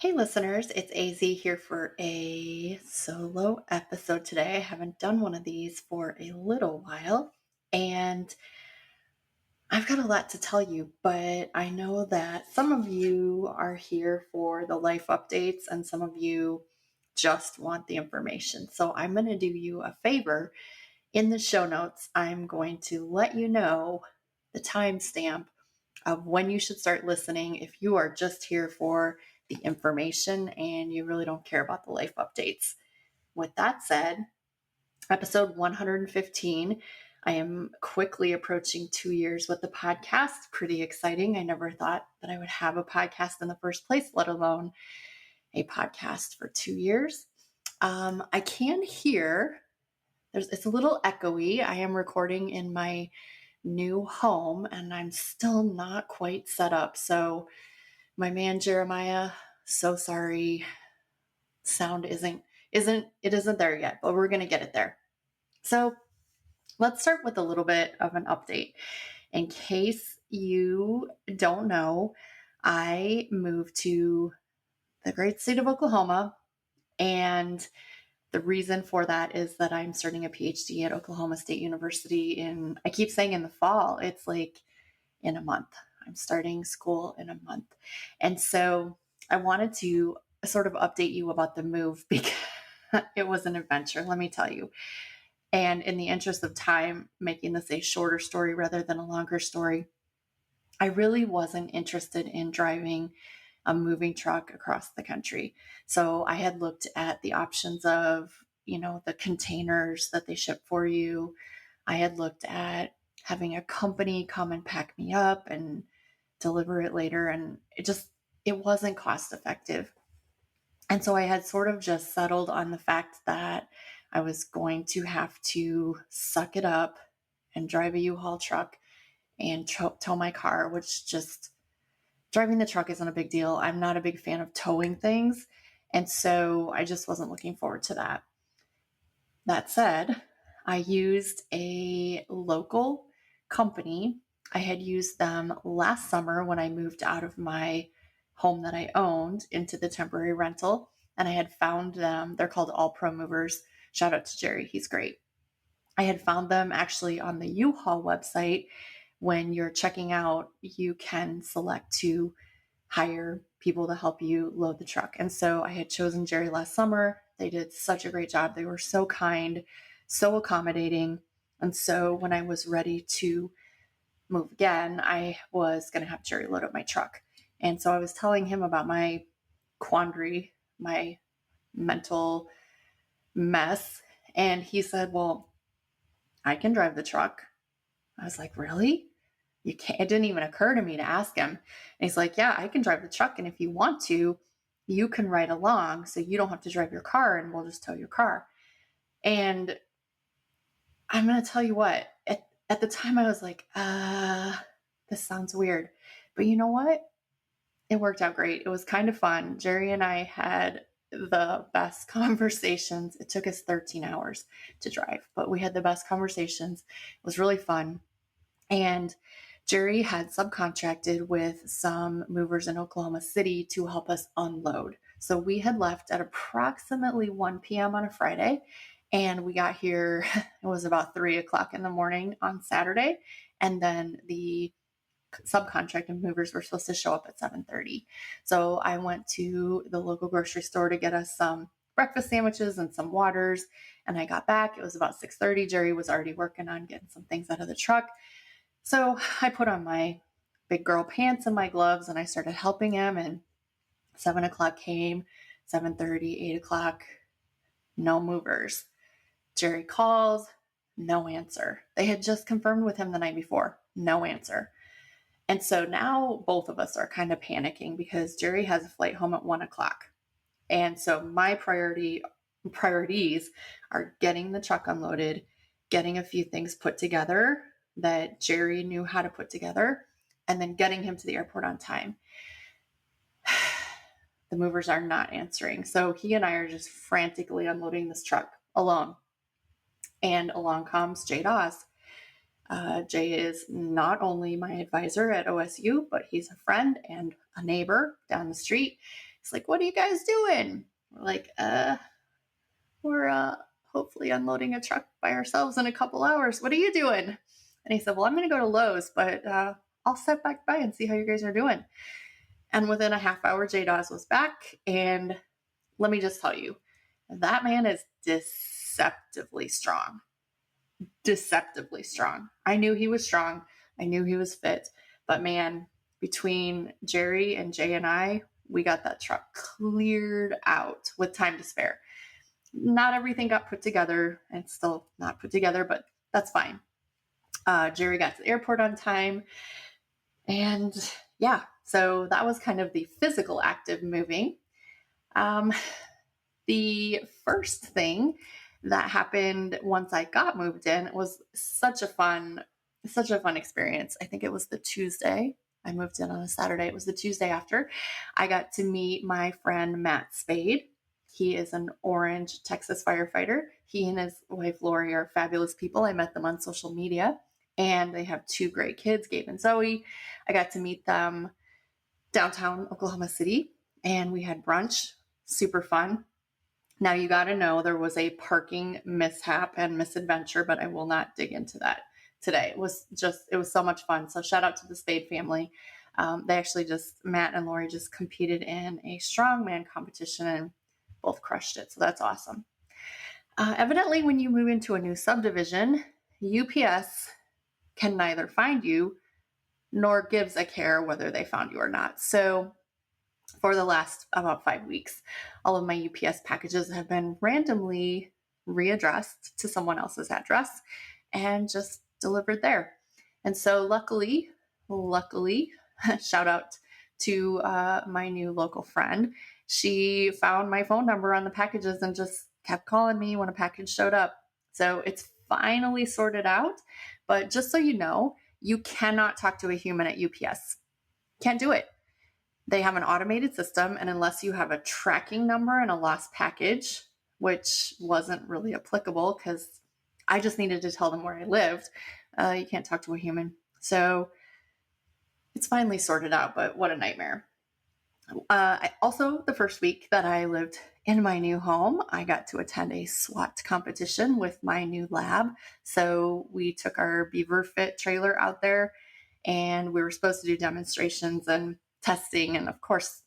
Hey listeners, it's AZ here for a solo episode today. I haven't done one of these for a little while, and I've got a lot to tell you, but I know that some of you are here for the life updates and some of you just want the information. So I'm going to do you a favor. In the show notes, I'm going to let you know the timestamp of when you should start listening if you are just here for the information and you really don't care about the life updates. With that said, episode 115. I am quickly approaching 2 years with the podcast. Pretty exciting. I never thought that I would have a podcast in the first place, let alone a podcast for 2 years. I can hear it's a little echoey. I am recording in my new home and I'm still not quite set up. So my man Jeremiah, so sorry. Sound isn't there yet, but we're going to get it there. So let's start with a little bit of an update. In case you don't know, I moved to the great state of Oklahoma, and the reason for that is that I'm starting a PhD at Oklahoma State University I keep saying in the fall, it's like in a month. I'm starting school in a month. And so I wanted to sort of update you about the move because it was an adventure, let me tell you. And in the interest of time, making this a shorter story rather than a longer story, I really wasn't interested in driving a moving truck across the country. So I had looked at the options of, the containers that they ship for you. I had looked at having a company come and pack me up and deliver it later. And it wasn't cost effective. And so I had sort of just settled on the fact that I was going to have to suck it up and drive a U-Haul truck and tow my car, which just driving the truck isn't a big deal. I'm not a big fan of towing things. And so I just wasn't looking forward to that. That said, I used a local company. I had used them last summer when I moved out of my home that I owned into the temporary rental. And I had found them. They're called All Pro Movers. Shout out to Jerry. He's great. I had found them actually on the U-Haul website. When you're checking out, you can select to hire people to help you load the truck. And so I had chosen Jerry last summer. They did such a great job. They were so kind, so accommodating. And so when I was ready to move again, I was going to have Jerry load up my truck. And so I was telling him about my quandary, my mental mess. And he said, well, I can drive the truck. I was like, really? You can't, it didn't even occur to me to ask him. And he's like, yeah, I can drive the truck. And if you want to, you can ride along. So you don't have to drive your car and we'll just tow your car. And I'm going to tell you what, at the time I was like, this sounds weird, but you know what? It worked out great. It was kind of fun. Jerry and I had the best conversations. It took us 13 hours to drive, but we had the best conversations. It was really fun. And Jerry had subcontracted with some movers in Oklahoma City to help us unload. So we had left at approximately 1 p.m. on a Friday, and we got here, it was about 3 o'clock in the morning on Saturday. And then the subcontracted movers were supposed to show up at 7:30. So I went to the local grocery store to get us some breakfast sandwiches and some waters. And I got back. It was about 6:30. Jerry was already working on getting some things out of the truck. So I put on my big girl pants and my gloves and I started helping him. And 7 o'clock came, 7:30, 8 o'clock, no movers. Jerry calls, no answer. They had just confirmed with him the night before, no answer. And so now both of us are kind of panicking because Jerry has a flight home at 1 o'clock. And so my priorities are getting the truck unloaded, getting a few things put together that Jerry knew how to put together, and then getting him to the airport on time. The movers are not answering. So he and I are just frantically unloading this truck alone. And along comes Jay Dawes. Jay is not only my advisor at OSU, but he's a friend and a neighbor down the street. He's like, what are you guys doing? We're like, we're hopefully unloading a truck by ourselves in a couple hours. What are you doing? And he said, well, I'm going to go to Lowe's, but I'll step back by and see how you guys are doing. And within a half hour, J Dawes was back. And let me just tell you, that man is deceptively strong. Deceptively strong. I knew he was strong. I knew he was fit. But man, between Jerry and Jay and I, we got that truck cleared out with time to spare. Not everything got put together, and it's still not put together, but that's fine. Jerry got to the airport on time. And yeah, so that was kind of the physical active moving. The first thing that happened once I got moved in was such a fun experience. I think it was the Tuesday. I moved in on a Saturday. It was the Tuesday after. I got to meet my friend Matt Spade. He is an Orange, Texas firefighter. He and his wife Lori are fabulous people. I met them on social media, and they have two great kids, Gabe and Zoe. I got to meet them downtown Oklahoma City, and we had brunch. Super fun. Now, you got to know there was a parking mishap and misadventure, but I will not dig into that today. It was so much fun. So shout out to the Spade family. They actually Matt and Lori just competed in a strongman competition and both crushed it. So that's awesome. Evidently, when you move into a new subdivision, UPS can neither find you nor gives a care whether they found you or not. So for the last about 5 weeks, all of my UPS packages have been randomly readdressed to someone else's address and just delivered there. And so luckily, shout out to my new local friend. She found my phone number on the packages and just kept calling me when a package showed up. So it's finally sorted out. But just so you know, you cannot talk to a human at UPS. Can't do it. They have an automated system, and unless you have a tracking number and a lost package, which wasn't really applicable because I just needed to tell them where I lived, you can't talk to a human. So it's finally sorted out, but what a nightmare. Also, the first week that I lived in my new home, I got to attend a SWAT competition with my new lab. So we took our Beaver Fit trailer out there, and we were supposed to do demonstrations and testing. And of course,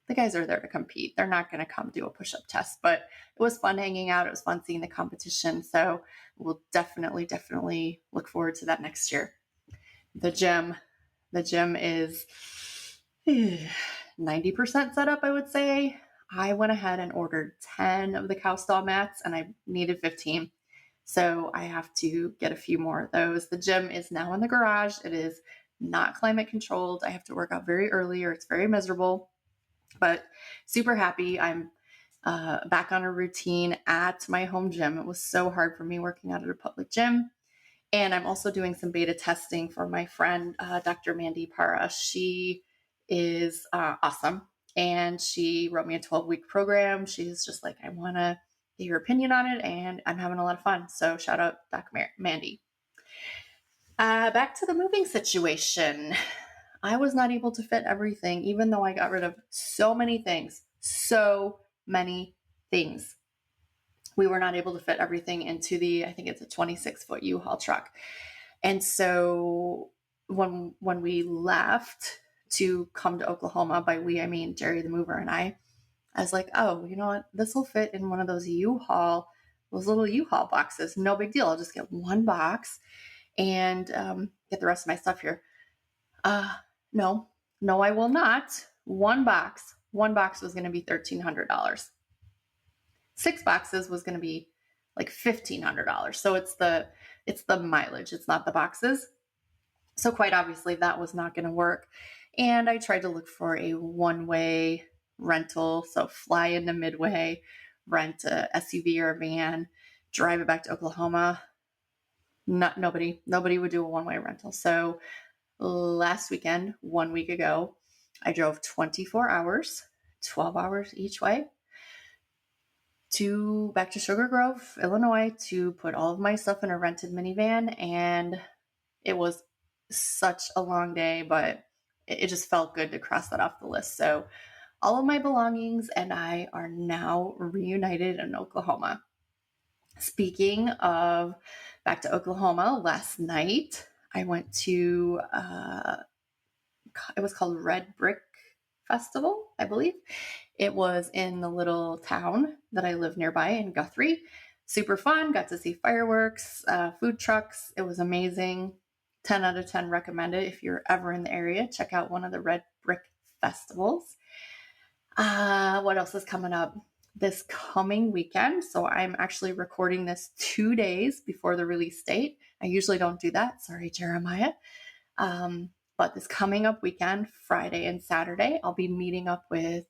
the guys are there to compete. They're not going to come do a push-up test, but it was fun hanging out. It was fun seeing the competition. So we'll definitely look forward to that next year. The gym is 90% set up, I would say. I went ahead and ordered 10 of the cow stall mats, and I needed 15. So I have to get a few more of those. The gym is now in the garage. It is not climate controlled. I have to work out very early or it's very miserable, but super happy. I'm back on a routine at my home gym. It was so hard for me working out at a public gym. And I'm also doing some beta testing for my friend, Dr. Mandy Para. She is awesome. And she wrote me a 12-week program. She's just like, I want to get your opinion on it. And I'm having a lot of fun. So shout out Dr. Mandy. Back to the moving situation. I was not able to fit everything, even though I got rid of so many things. We were not able to fit everything into I think it's a 26-foot U-Haul truck. And so when we left to come to Oklahoma, by we, I mean Jerry the mover and I was like, oh, you know what? This will fit in one of those little U-Haul boxes. No big deal. I'll just get one box and get the rest of my stuff here. No, I will not. One box was going to be $1,300. 6 boxes was going to be like $1,500. So it's the mileage. It's not the boxes. So quite obviously that was not going to work. And I tried to look for a one-way rental. So fly into Midway, rent a SUV or a van, drive it back to Oklahoma. Nobody would do a one-way rental. So last weekend, 1 week ago, I drove 24 hours, 12 hours each way back to Sugar Grove, Illinois, to put all of my stuff in a rented minivan. And it was such a long day, but it just felt good to cross that off the list. So all of my belongings and I are now reunited in Oklahoma. Speaking of back to Oklahoma, last night I went to, it was called Red Brick Festival, I believe. It was in the little town that I live nearby in Guthrie. Super fun, got to see fireworks, food trucks. It was amazing. 10 out of 10 recommend it. If you're ever in the area, check out one of the Red Brick Festivals. What else is coming up this coming weekend? So I'm actually recording this 2 days before the release date. I usually don't do that. Sorry, Jeremiah. But this coming up weekend, Friday and Saturday, I'll be meeting up with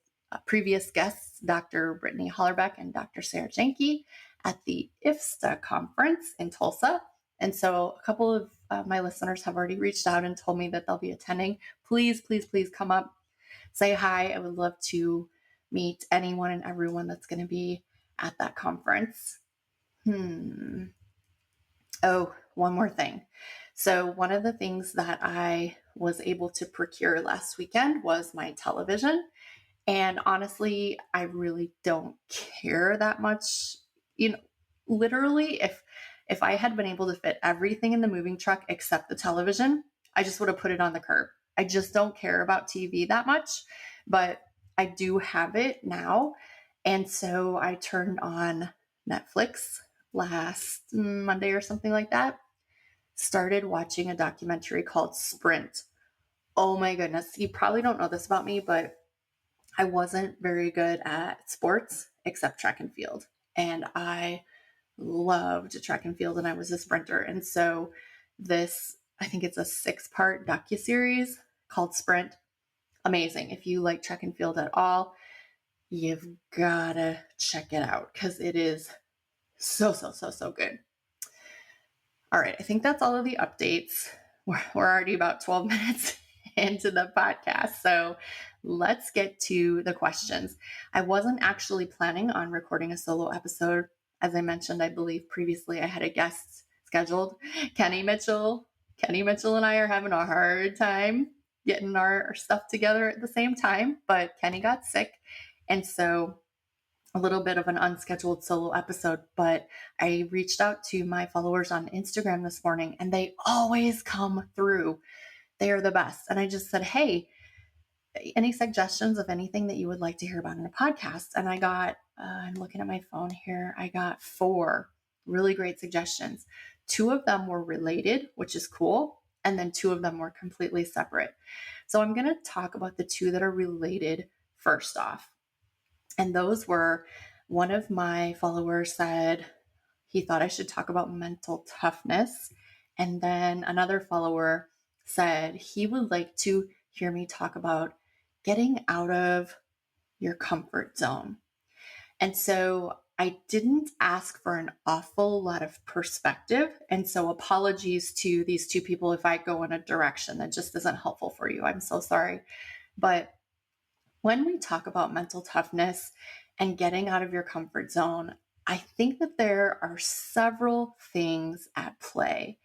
previous guests, Dr. Brittany Hollerbeck and Dr. Sarah Jenke at the IFSTA conference in Tulsa. And so a couple of my listeners have already reached out and told me that they'll be attending. Please, please, please come up, say hi. I would love to meet anyone and everyone that's going to be at that conference. Oh, one more thing. So one of the things that I was able to procure last weekend was my television. And honestly, I really don't care that much. Literally, if I had been able to fit everything in the moving truck except the television, I just would have put it on the curb. I just don't care about TV that much, but I do have it now. And so I turned on Netflix last Monday or something like that, started watching a documentary called Sprint. Oh my goodness. You probably don't know this about me, but I wasn't very good at sports except track and field. And I loved track and field and I was a sprinter. And so this, I think it's a 6-part docuseries called Sprint. Amazing. If you like track and field at all, you've gotta check it out because it is so good. All right. I think that's all of the updates. We're already about 12 minutes into the podcast. So let's get to the questions. I wasn't actually planning on recording a solo episode. As I mentioned, I believe previously I had a guest scheduled, Kenny Mitchell. Kenny Mitchell and I are having a hard time getting our stuff together at the same time, but Kenny got sick. And so a little bit of an unscheduled solo episode, but I reached out to my followers on Instagram this morning and they always come through. They are the best. And I just said, hey, any suggestions of anything that you would like to hear about in a podcast? And I got, I'm looking at my phone here, I got 4 really great suggestions. 2 of them were related, which is cool. And then 2 of them were completely separate. So I'm going to talk about the 2 that are related first off. And those were, one of my followers said he thought I should talk about mental toughness. And then another follower said he would like to hear me talk about getting out of your comfort zone. And so I didn't ask for an awful lot of perspective. And so apologies to these 2 people if I go in a direction that just isn't helpful for you. I'm so sorry. But when we talk about mental toughness and getting out of your comfort zone, I think that there are several things at play.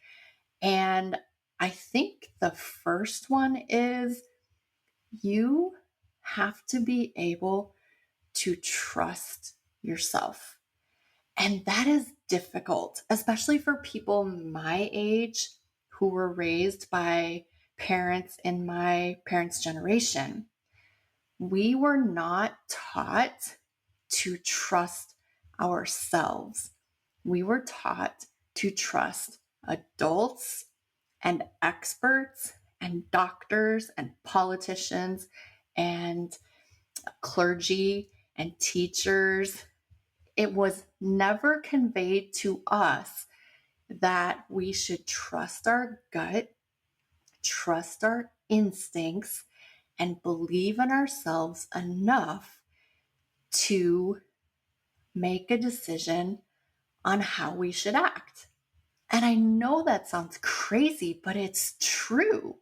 And I think the first one is you have to be able to trust yourself. And that is difficult, especially for people my age who were raised by parents in my parents' generation. We were not taught to trust ourselves. We were taught to trust adults and experts and doctors and politicians and clergy and teachers. It was never conveyed to us that we should trust our gut, trust our instincts, and believe in ourselves enough to make a decision on how we should act. And I know that sounds crazy, but it's true.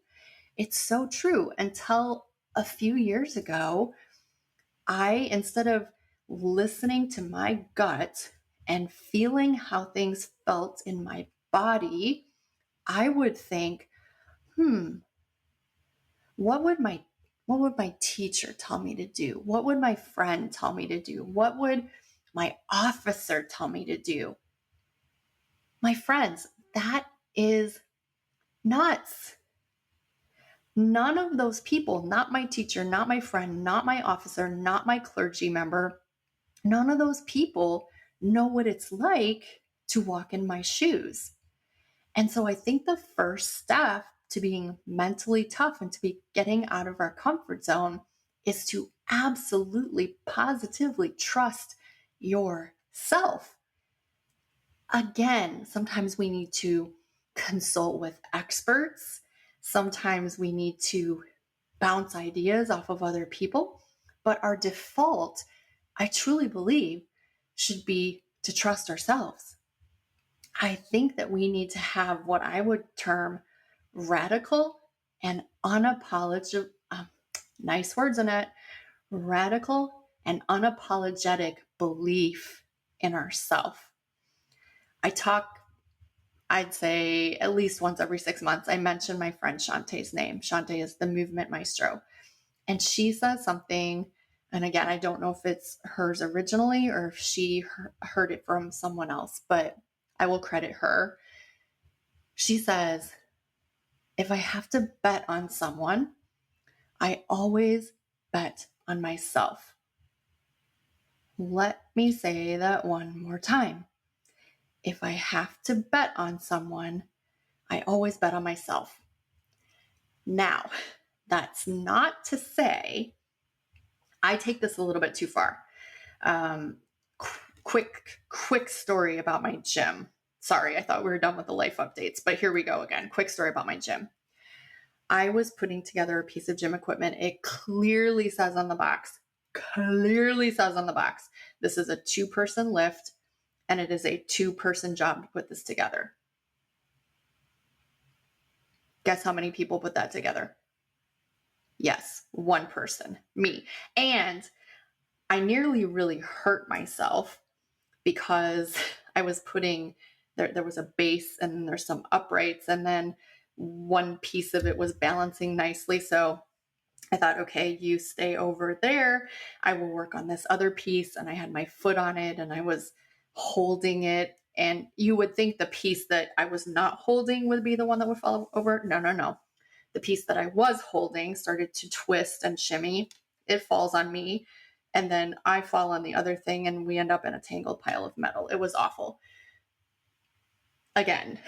It's so true. Until a few years ago, instead of listening to my gut and feeling how things felt in my body, I would think, what would my What would my teacher tell me to do? What would my friend tell me to do? What would my officer tell me to do? My friends, that is nuts. None of those people, not my teacher, not my friend, not my officer, not my clergy member, none of those people know what it's like to walk in my shoes. And so I think the first step to being mentally tough and to be getting out of our comfort zone is to absolutely, positively trust yourself. Again, sometimes we need to consult with experts. Sometimes we need to bounce ideas off of other people. But our default, I truly believe, should be to trust ourselves. I think that we need to have what I would term radical and unapologetic, nice words, Annette, radical and unapologetic belief in ourselves. I'd say at least once every 6 months, I mention my friend Shantae's name. Shantae is the movement maestro. And she says something, and again, I don't know if it's hers originally or if she heard it from someone else, but I will credit her. She says, if I have to bet on someone, I always bet on myself. Let me say that one more time. If I have to bet on someone, I always bet on myself. Now, that's not to say I take this a little bit too far. Quick story about my gym. Sorry, I thought we were done with the life updates, but here we go again. Quick story about my gym. I was putting together a piece of gym equipment. It clearly says on the box, this is a 2-person lift, and it is a 2-person job to put this together. Guess how many people put that together? Yes, 1 person, me. And I nearly really hurt myself because I was putting, there was a base and then there's some uprights, and then one piece of it was balancing nicely. So I thought, okay, you stay over there. I will work on this other piece. And I had my foot on it and I was holding it. And you would think the piece that I was not holding would be the one that would fall over. No. The piece that I was holding started to twist and shimmy. It falls on me. And then I fall on the other thing and we end up in a tangled pile of metal. It was awful. Again,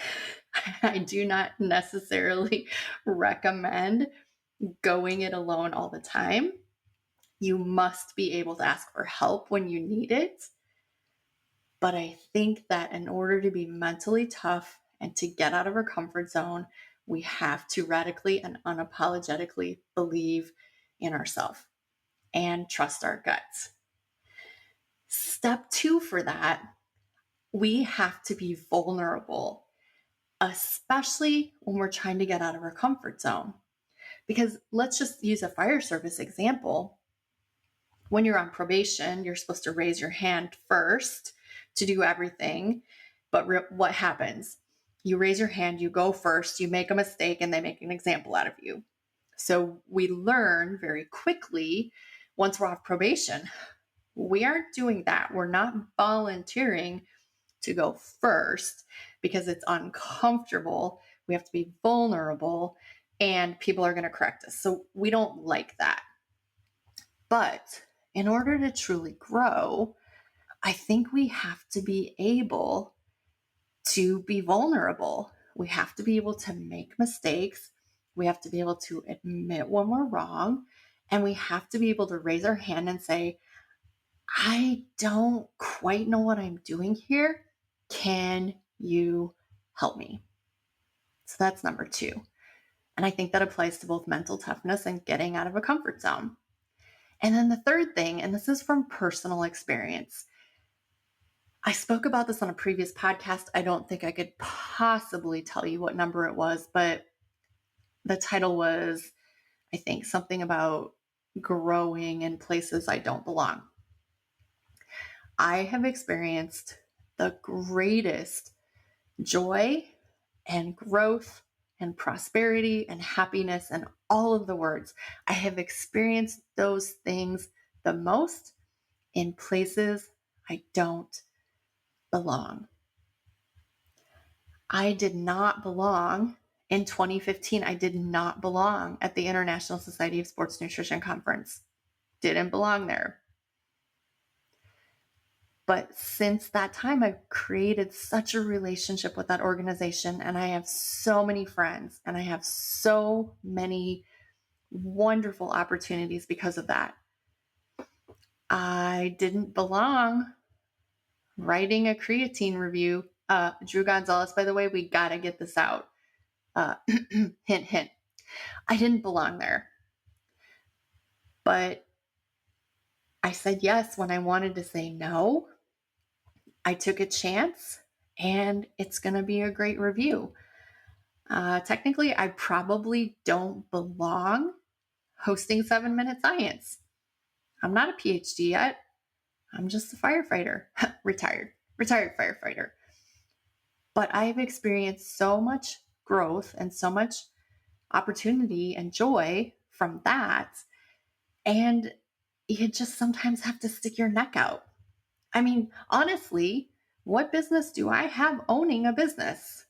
I do not necessarily recommend going it alone all the time. You must be able to ask for help when you need it. But I think that in order to be mentally tough and to get out of our comfort zone, we have to radically and unapologetically believe in ourselves and trust our guts. Step 2 for that, we have to be vulnerable, especially when we're trying to get out of our comfort zone. Because let's just use a fire service example. When you're on probation, you're supposed to raise your hand first to do everything. But what happens? You raise your hand, you go first, you make a mistake, and they make an example out of you. So we learn very quickly once we're off probation, we aren't doing that. We're not volunteering to go first because it's uncomfortable. We have to be vulnerable and people are going to correct us. So we don't like that. But in order to truly grow, I think we have to be able to be vulnerable. We have to be able to make mistakes. We have to be able to admit when we're wrong. And we have to be able to raise our hand and say, I don't quite know what I'm doing here. Can you help me? So that's number 2. And I think that applies to both mental toughness and getting out of a comfort zone. And then the third thing, and this is from personal experience. I spoke about this on a previous podcast. I don't think I could possibly tell you what number it was, but the title was, I think, something about growing in places I don't belong. I have experienced the greatest joy and growth and prosperity and happiness and all of the words. I have experienced those things the most in places I don't belong. I did not belong in 2015. I did not belong at the International Society of Sports Nutrition Conference. Didn't belong there. But since that time, I've created such a relationship with that organization, and I have so many friends, and I have so many wonderful opportunities because of that. I didn't belong writing a creatine review. Drew Gonzalez, by the way, we got to get this out. Hint, hint. I didn't belong there. But I said yes when I wanted to say no. I took a chance, and it's going to be a great review. Technically, I probably don't belong hosting 7-Minute Science. I'm not a PhD yet. I'm just a firefighter, retired firefighter. But I've experienced so much growth and so much opportunity and joy from that. And you just sometimes have to stick your neck out. I mean, honestly, what business do I have owning a business?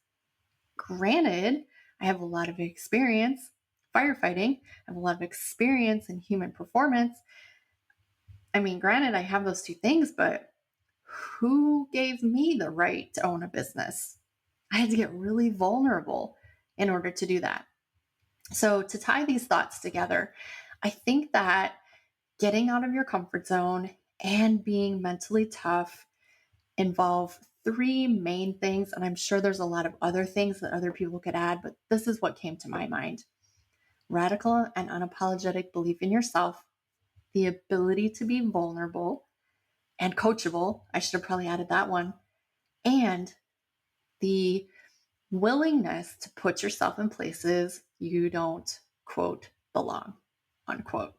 Granted, I have a lot of experience firefighting. I have a lot of experience in human performance. I mean, granted, I have those two things, but who gave me the right to own a business? I had to get really vulnerable in order to do that. So to tie these thoughts together, I think that getting out of your comfort zone and being mentally tough involve 3 main things. And I'm sure there's a lot of other things that other people could add, but this is what came to my mind. Radical and unapologetic belief in yourself, the ability to be vulnerable and coachable. I should have probably added that one. And the willingness to put yourself in places you don't, quote, belong, unquote.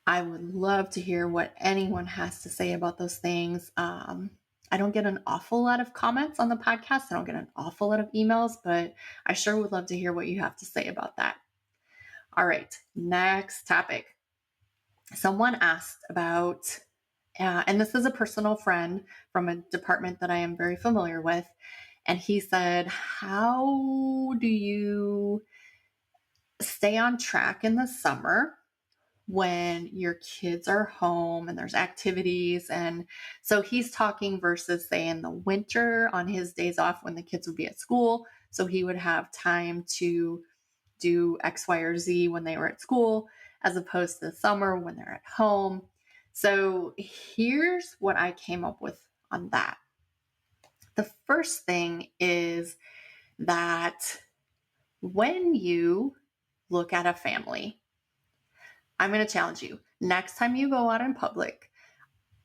I would love to hear what anyone has to say about those things. I don't get an awful lot of comments on the podcast. I don't get an awful lot of emails, but I sure would love to hear what you have to say about that. All right, next topic. Someone asked about, and this is a personal friend from a department that I am very familiar with, and he said, how do you stay on track in the summer when your kids are home and there's activities? And so he's talking versus, say, in the winter on his days off when the kids would be at school. So he would have time to do X, Y, or Z when they were at school, as opposed to the summer when they're at home. So here's what I came up with on that. The first thing is that when you look at a family, I'm going to challenge you. Next time you go out in public,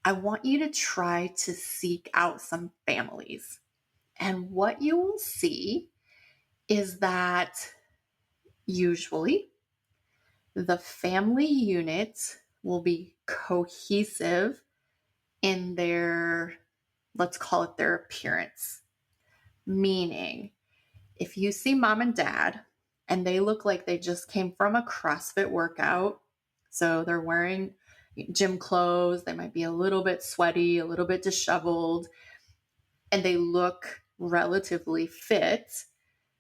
I want you to try to seek out some families. And what you will see is that usually the family unit will be cohesive in their, let's call it their appearance. Meaning, if you see mom and dad and they look like they just came from a CrossFit workout, so they're wearing gym clothes, they might be a little bit sweaty, a little bit disheveled, and they look relatively fit,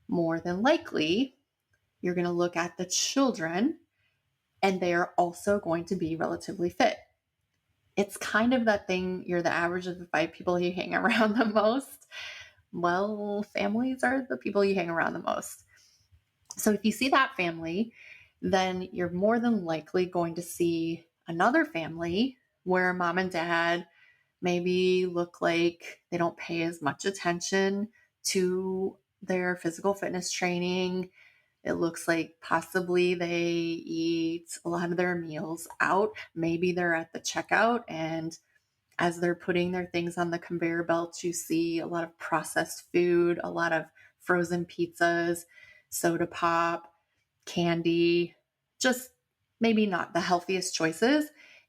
more than likely, you're going to look at the children and they are also going to be relatively fit. It's kind of that thing, you're the average of the 5 people you hang around the most. Well, families are the people you hang around the most. So if you see that family, then you're more than likely going to see another family where mom and dad maybe look like they don't pay as much attention to their physical fitness training. It looks like possibly they eat a lot of their meals out. Maybe they're at the checkout, and as they're putting their things on the conveyor belts, you see a lot of processed food, a lot of frozen pizzas, soda pop, candy, just maybe not the healthiest choices.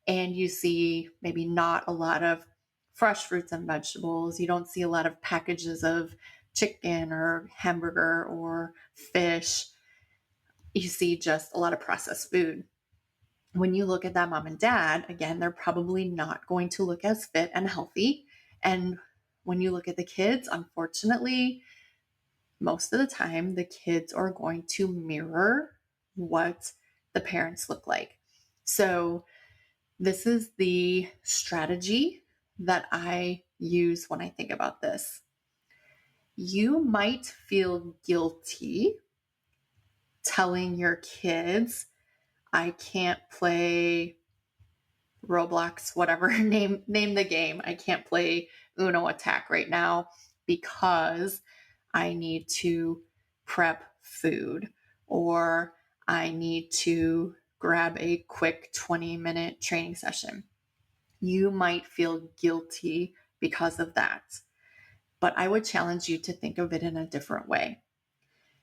And you see maybe not a lot of fresh fruits and vegetables. You don't see a lot of packages of chicken or hamburger or fish. You see just a lot of processed food. When you look at that mom and dad, again, they're probably not going to look as fit and healthy. And when you look at the kids, unfortunately, most of the time, the kids are going to mirror what the parents look like. So, this is the strategy that I use when I think about this. You might feel guilty telling your kids, I can't play Roblox, whatever, name the game. I can't play Uno Attack right now because I need to prep food, or I need to grab a quick 20-minute training session. You might feel guilty because of that. But I would challenge you to think of it in a different way.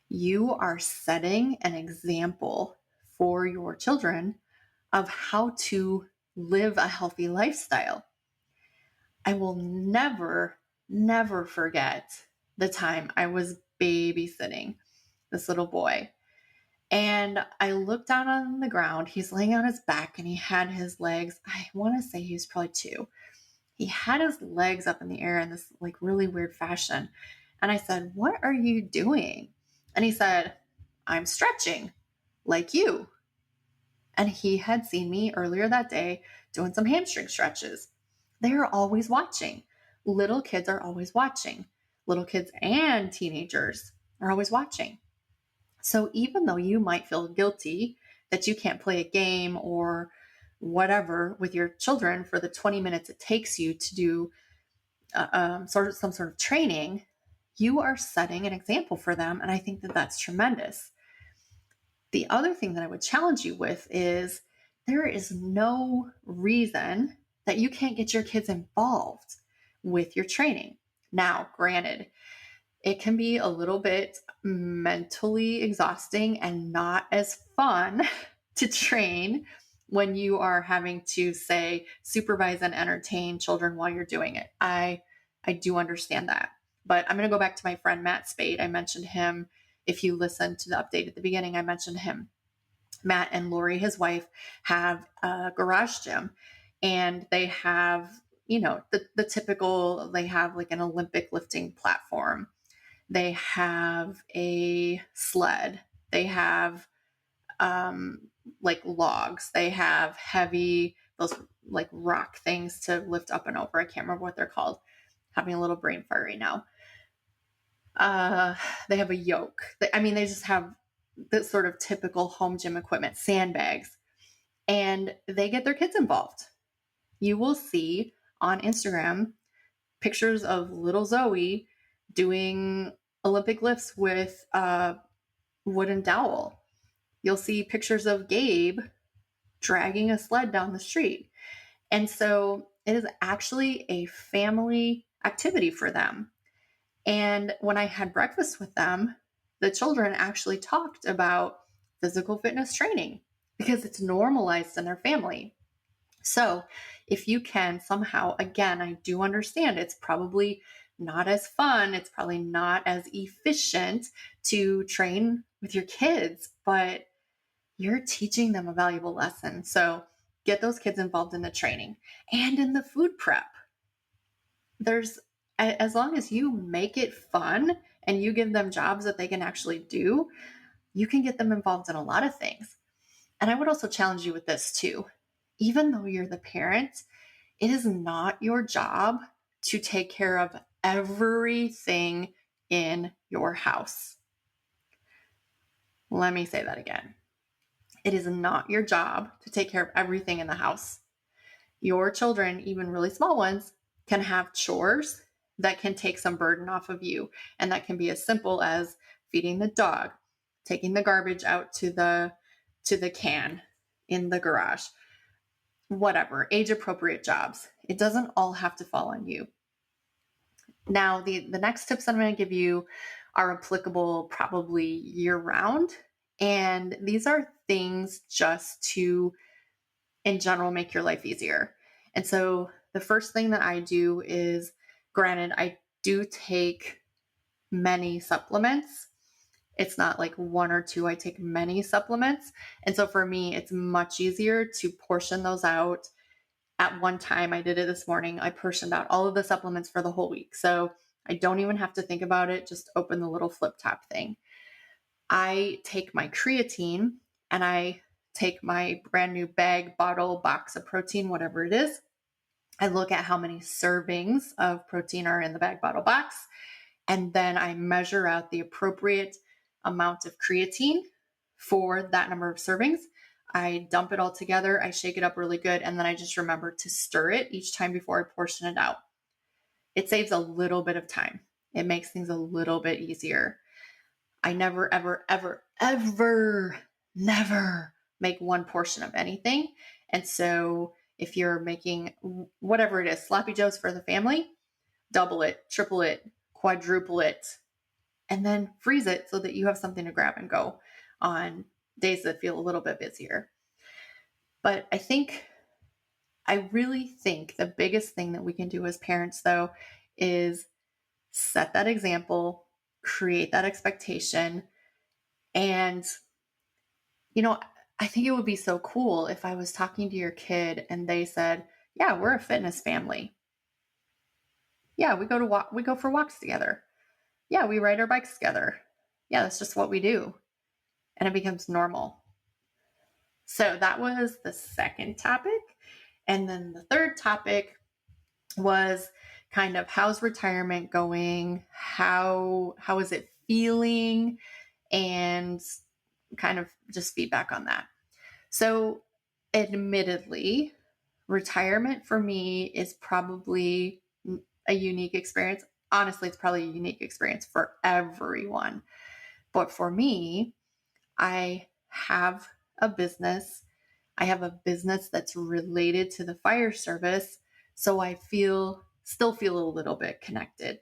You are setting an example for your children of how to live a healthy lifestyle. I will never forget the time I was babysitting this little boy. And I looked down on the ground. He's laying on his back and he had his legs. I want to say he was probably 2. He had his legs up in the air in this like really weird fashion. And I said, "What are you doing?" And he said, "I'm stretching like you." And he had seen me earlier that day doing some hamstring stretches. They are always watching. Little kids are always watching. Little kids and teenagers are always watching. So even though you might feel guilty that you can't play a game or whatever with your children for the 20 minutes it takes you to do some sort of training, you are setting an example for them. And I think that that's tremendous. The other thing that I would challenge you with is there is no reason that you can't get your kids involved with your training. Now, granted, it can be a little bit mentally exhausting and not as fun to train when you are having to, say, supervise and entertain children while you're doing it. I do understand that. But I'm going to go back to my friend Matt Spade. I mentioned him. If you listened to the update at the beginning, I mentioned him. Matt and Lori, his wife, have a garage gym, and they have, the typical, they have like an Olympic lifting platform. They have a sled. They have like logs. They have heavy, those like rock things to lift up and over. I can't remember what they're called. Having a little brain fart right now. They have a yoke. They just have this sort of typical home gym equipment, sandbags, and they get their kids involved. You will see on Instagram pictures of little Zoe doing Olympic lifts with a wooden dowel. You'll see pictures of Gabe dragging a sled down the street. And so it is actually a family activity for them. And when I had breakfast with them, the children actually talked about physical fitness training because it's normalized in their family. So if you can somehow, again, I do understand it's probably not as fun, it's probably not as efficient to train with your kids, but you're teaching them a valuable lesson. So get those kids involved in the training and in the food prep. As long as you make it fun and you give them jobs that they can actually do, you can get them involved in a lot of things. And I would also challenge you with this too. Even though you're the parent, it is not your job to take care of everything in your house. Let me say that again. It is not your job to take care of everything in the house. Your children, even really small ones, can have chores that can take some burden off of you. And that can be as simple as feeding the dog, taking the garbage out to the can in the garage, whatever, age appropriate jobs. It doesn't all have to fall on you. Now, the next tips I'm going to give you are applicable probably year round. And these are things just to, in general, make your life easier. And so the first thing that I do is, granted, I do take many supplements. It's not like one or two. I take many supplements. And so for me, it's much easier to portion those out at one time. I did it this morning. I portioned out all of the supplements for the whole week. So I don't even have to think about it. Just open the little flip top thing. I take my creatine and I take my brand new bag, bottle, box of protein, whatever it is. I look at how many servings of protein are in the bag, bottle, box, and then I measure out the appropriate amount of creatine for that number of servings. I dump it all together, I shake it up really good, and then I just remember to stir it each time before I portion it out. It saves a little bit of time. It makes things a little bit easier. I never, ever, ever, ever, never make one portion of anything. And so if you're making whatever it is, sloppy joes for the family, double it, triple it, quadruple it, and then freeze it so that you have something to grab and go on days that feel a little bit busier. But I really think the biggest thing that we can do as parents, though, is set that example, create that expectation. And, I think it would be so cool if I was talking to your kid and they said, yeah, we're a fitness family. Yeah, we go for walks together. Yeah, we ride our bikes together. Yeah, that's just what we do. And it becomes normal. So that was the second topic. And then the third topic was kind of how's retirement going? How is it feeling? And kind of just feedback on that. So admittedly, retirement for me is probably a unique experience. Honestly, it's probably a unique experience for everyone. But for me, I have a business. I have a business that's related to the fire service. So I still feel a little bit connected.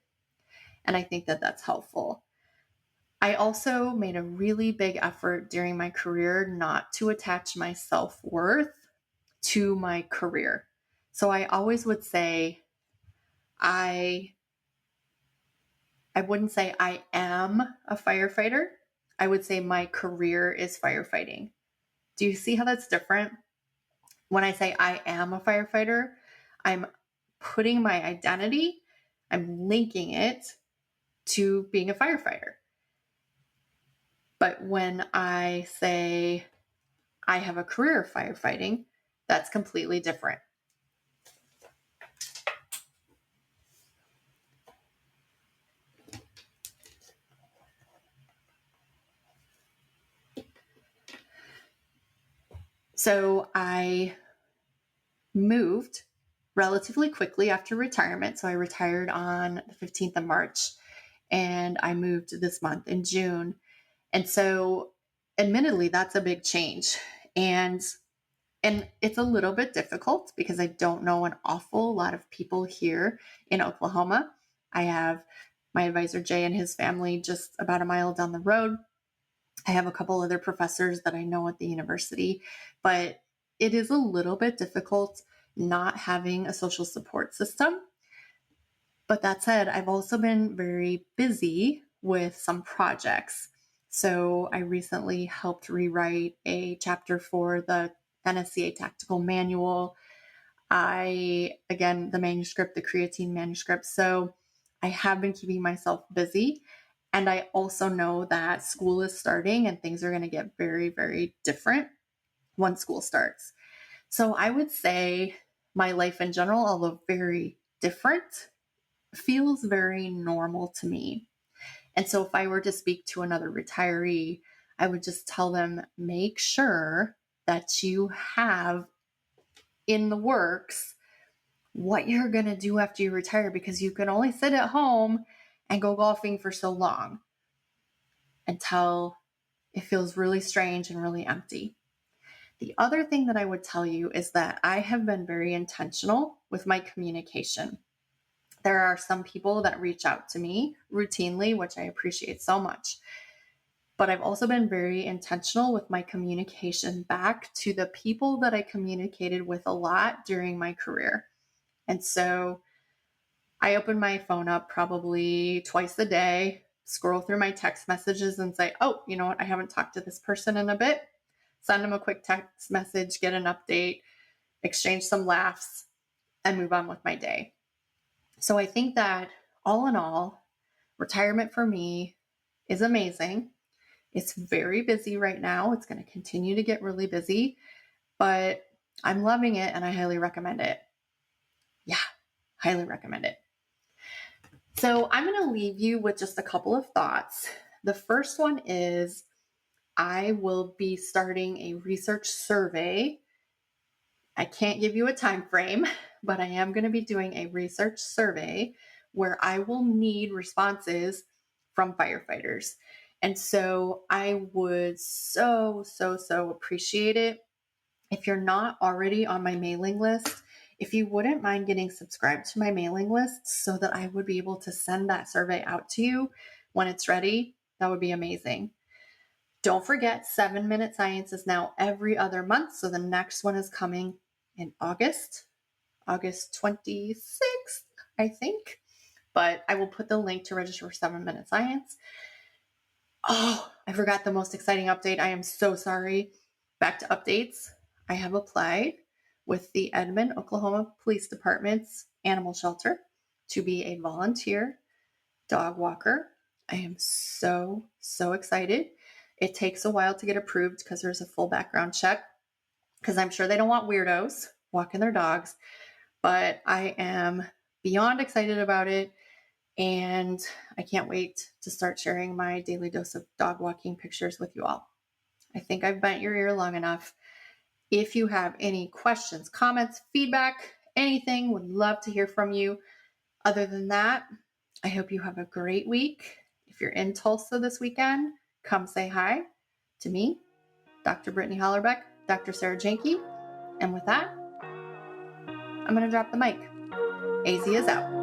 And I think that that's helpful. I also made a really big effort during my career not to attach my self-worth to my career. So I always would say, I wouldn't say I am a firefighter. I would say my career is firefighting. Do you see how that's different? When I say I am a firefighter, I'm putting my identity, I'm linking it to being a firefighter. But when I say I have a career of firefighting, that's completely different. So I moved relatively quickly after retirement. So I retired on the 15th of March and I moved this month in June. And so admittedly, that's a big change. And it's a little bit difficult because I don't know an awful lot of people here in Oklahoma. I have my advisor, Jay, and his family just about a mile down the road. I have a couple other professors that I know at the university, but it is a little bit difficult not having a social support system. But that said, I've also been very busy with some projects. So I recently helped rewrite a chapter for the NSCA Tactical Manual. The manuscript, the creatine manuscript. So I have been keeping myself busy. And I also know that school is starting and things are going to get very, very different once school starts. So I would say my life in general, although very different, feels very normal to me. And so if I were to speak to another retiree, I would just tell them, make sure that you have in the works what you're going to do after you retire, because you can only sit at home and go golfing for so long until it feels really strange and really empty. The other thing that I would tell you is that I have been very intentional with my communication. There are some people that reach out to me routinely, which I appreciate so much. But I've also been very intentional with my communication back to the people that I communicated with a lot during my career. And so I open my phone up probably twice a day scroll through my text messages and say, oh, you know what? I haven't talked to this person in a bit. Send them a quick text message, get an update, exchange some laughs, and move on with my day. So I think that all in all, retirement for me is amazing. It's very busy right now. It's going to continue to get really busy, but I'm loving it and I highly recommend it. Yeah, highly recommend it. So I'm going to leave you with just a couple of thoughts. The first one is I will be starting a research survey. I can't give you a time frame, but I am going to be doing a research survey where I will need responses from firefighters. And so I would so appreciate it if you're not already on my mailing list, if you wouldn't mind getting subscribed to my mailing list so that I would be able to send that survey out to you when it's ready. That would be amazing. Don't forget, 7-Minute Science is now every other month. So the next one is coming in August 26th, I think. But I will put the link to register for 7-Minute Science. Oh, I forgot the most exciting update. I am so sorry. Back to updates. I have applied with the Edmond, Oklahoma Police Department's animal shelter to be a volunteer dog walker. I am so excited. It takes a while to get approved because there's a full background check, because I'm sure they don't want weirdos walking their dogs, but I am beyond excited about it. And I can't wait to start sharing my daily dose of dog walking pictures with you all. I think I've bent your ear long enough. If you have any questions, comments, feedback, anything, would love to hear from you. Other than that, I hope you have a great week. If you're in Tulsa this weekend, come say hi to me, Dr. Brittany Hollerbeck, Dr. Sarah Janke. And with that, I'm going to drop the mic. AZ is out.